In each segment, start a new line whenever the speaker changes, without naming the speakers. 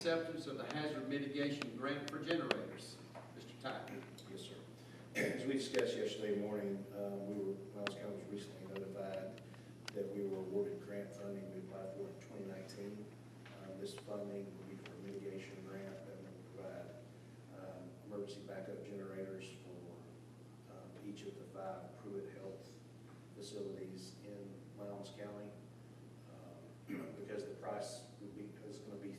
Acceptance of the hazard mitigation grant for generators. Mr. Tye.
Yes, sir. As we discussed yesterday morning, Lowndes County was recently notified that we were awarded grant funding we applied for in 2019. This funding will be for a mitigation grant that will provide emergency backup generators for each of the 5 Pruitt Health facilities in Lowndes County. Because the price is going to be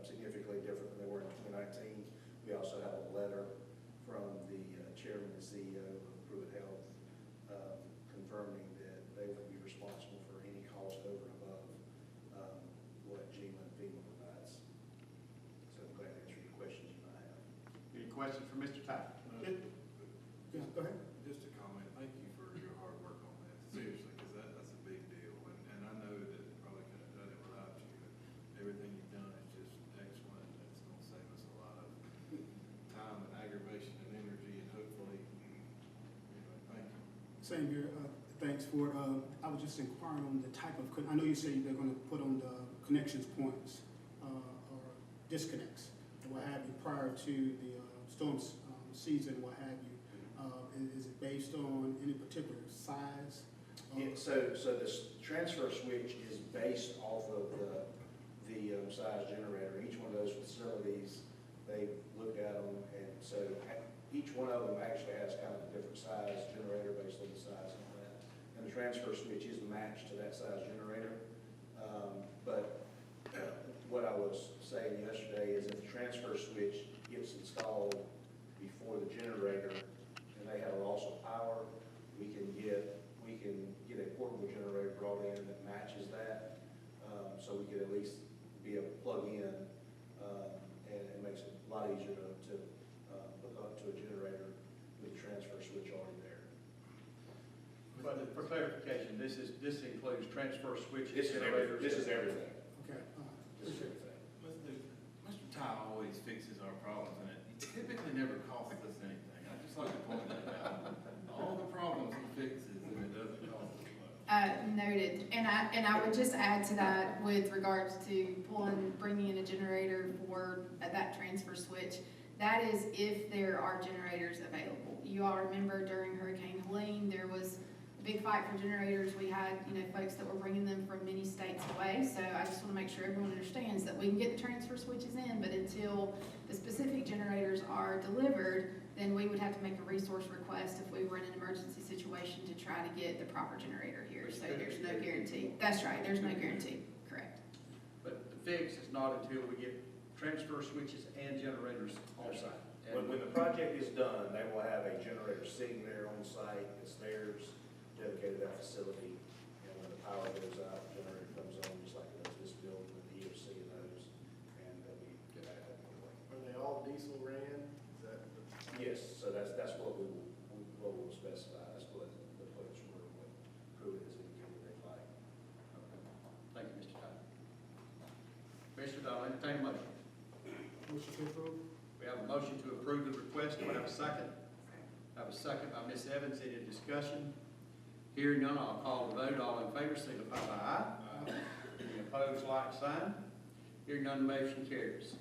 significantly different than they were in 2019. We also have a letter from the chairman and CEO of Pruitt Health confirming that they will be responsible for any cost over and above what GMA and FEMA provides. So I'm glad to answer any questions you might have.
Any questions for Mr. Tye?
Yeah, go ahead.
Just a comment. Thank you for your hard work on that. Seriously, because that's a big deal. And I know that probably could have done it without you. Everything you've done is just excellent. It's going to save us a lot of time and aggravation and energy, and hopefully, thank you.
Same here. Thanks for it. I was just inquiring on the type of, I know you say they're going to put on the connections points or disconnects and what have you prior to the storm season, what have you. Is it based on any particular size?
Yeah, so this transfer switch is based off of the size generator. Each one of those facilities, they looked at them, and so each one of them actually has kind of a different size generator based on the size and all that. And the transfer switch is matched to that size generator. But what I was saying yesterday is if the transfer switch gets installed before the generator and they have a loss of power, we can get a portable generator brought in that matches that, so we could at least be able to plug in, and it makes it a lot easier to hook up to a generator with the transfer switch already there.
But for clarification, this includes transfer switches,
This
generators.
is everything.
Okay.
This is everything.
Mr. Tye always fixes our problems, and it typically never costs us anything. I just like to point that out. All the problems he fixes, and it doesn't cost us much.
Noted, and I would just add to that with regards to bringing in a generator for that transfer switch. That is if there are generators available. You all remember during Hurricane Helene, there was a big fight for generators. We had folks that were bringing them from many states away. So I just want to make sure everyone understands that we can get the transfer switches in, but until the specific generators are delivered, then we would have to make a resource request if we were in an emergency situation to try to get the proper generator here. So there's no guarantee. That's right, there's no guarantee, correct.
But the fix is not until we get transfer switches and generators on site.
When the project is done, they will have a generator sitting there on site. It's theirs, dedicated to that facility. And when the power goes out, the generator comes on, just like it does this building with the EOC and those, and they'll be get back up anyway.
Are they all diesel ran? Is that
Yes, so that's what we will specify. That's what the players were, what Pruitt has indicated they'd like.
Thank you, Mr. Tye. Commissioner, I'll entertain a motion.
Motion to approve.
We have a motion to approve the request. Do I have a second? I have a second by Ms. Evans. Any discussion? Hearing none, I'll call the vote. All in favor, signify by aye. Any opposed, like sign. Hearing none, the motion carries.